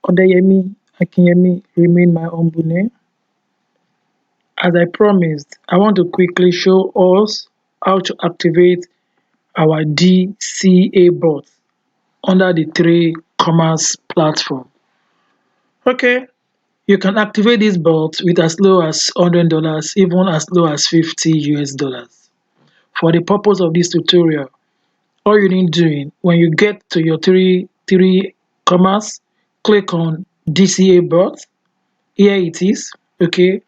Odeyemi Akinyemi remain my humble name. As I promised, I want to quickly show us how to activate our DCA bot under the three commerce platform. Okay, you can activate this bot with as low as $100, even as low as 50 US dollars. For the purpose of this tutorial, all you need doing when you get to your three commerce, click on DCA bot. Here it is, okay,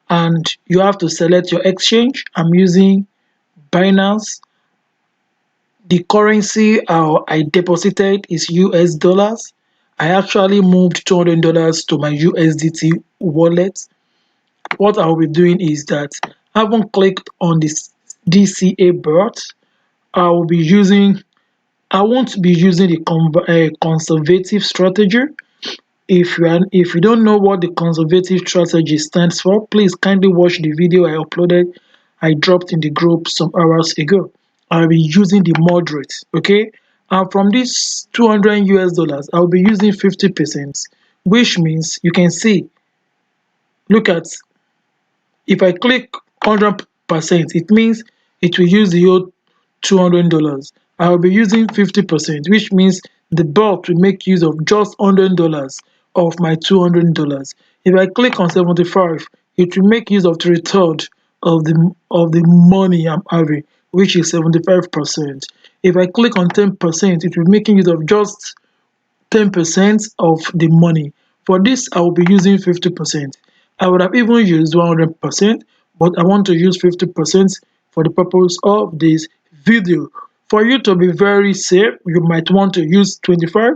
and you have to select your exchange. I'm using Binance. The currency I deposited is US dollars. I actually moved $200 to my USDT wallet. What I'll be doing is that I haven't clicked on this DCA bot. I will be using I won't be using the conservative strategy. If you don't know what the conservative strategy stands for, please kindly watch the video I dropped in the group some hours ago. I'll be using the moderate, okay? And from this 200 US dollars, I'll be using 50%, which means you can see, look at, if I click 100%, it means it will use the whole $200. I will be using 50%, which means the bot will make use of just $100 of my $200. If I click on 75, it will make use of three-thirds of the money I'm having, which is 75%. If I click on 10%, it will be making use of just 10% of the money. For this, I will be using 50%. I would have even used 100%, but I want to use 50% for the purpose of this video. For you to be very safe, you might want to use 25.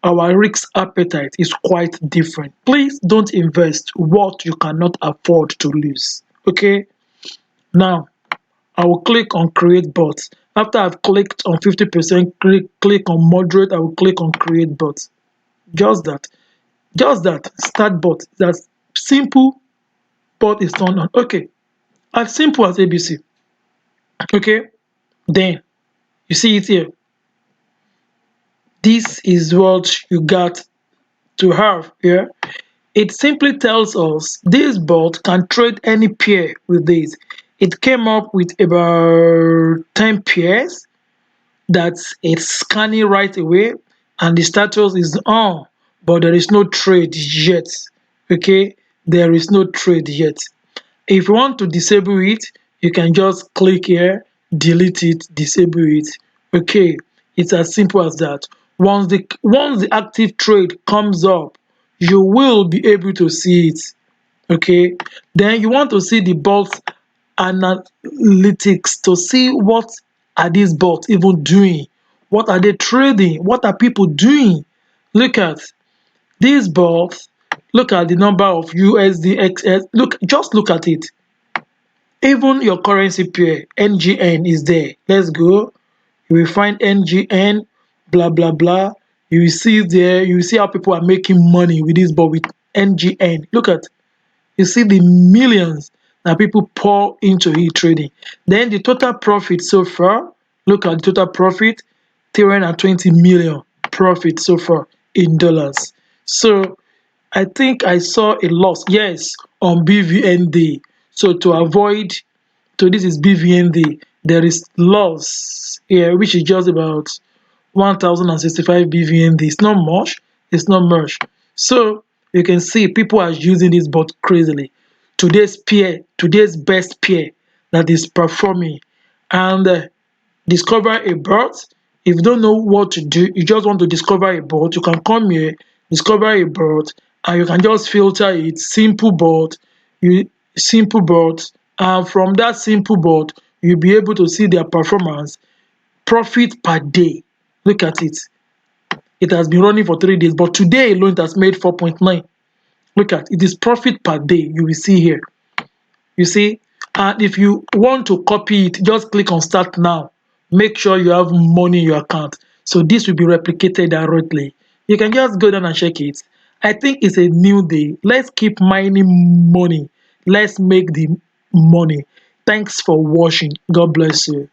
Our risk appetite is quite different. Please don't invest what you cannot afford to lose. Okay? Now, I will click on create bot. After I've clicked on 50%, click on moderate, I will click on create bot. Just that. Just that. Start bot. That's simple. Bot is turned on. Okay. As simple as ABC. Okay. Then you see it here. This is what you got to have here. It simply tells us this bot can trade any pair with this. It came up with about 10 pairs that it's scanning right away, and the status is on, but there is no trade yet. Okay, there is no trade yet. If you want to disable it, you can just click here, delete it, disable it. Okay, it's as simple as that. Once the active trade comes up, you will be able to see it. Okay, then you want to see the bots analytics to see what are these bots even doing, what are they trading, what are people doing. Look at these bots, look at the number of USDXS. Just look at it. Even your currency pair NGN is there. Let's go. You will find NGN, blah blah blah. You will see there, you will see how people are making money with this bot with NGN. Look at, you see the millions that people pour into trading. Then the total profit so far, look at the total profit, 320 million profit so far in dollars. So I think I saw a loss, yes, on BVND. So to avoid, so this is BVND, there is loss here, which is just about 1065 BVND. It's not much, it's not much. So you can see people are using this bot crazily. Today's best pair that is performing, and discover a bot. If you don't know what to do, you just want to discover a bot, you can come here, discover a bot, and you can just filter it, simple bot, and from that simple bot, you'll be able to see their performance, profit per day. Look at it. It has been running for 3 days, but today alone it has made 4.9. Look at it, is profit per day. You will see here. You see, and if you want to copy it, just click on start now. Make sure you have money in your account, so this will be replicated directly. You can just go down and check it. I think it's a new day. Let's keep mining money. Let's make the money. Thanks for watching. God bless you.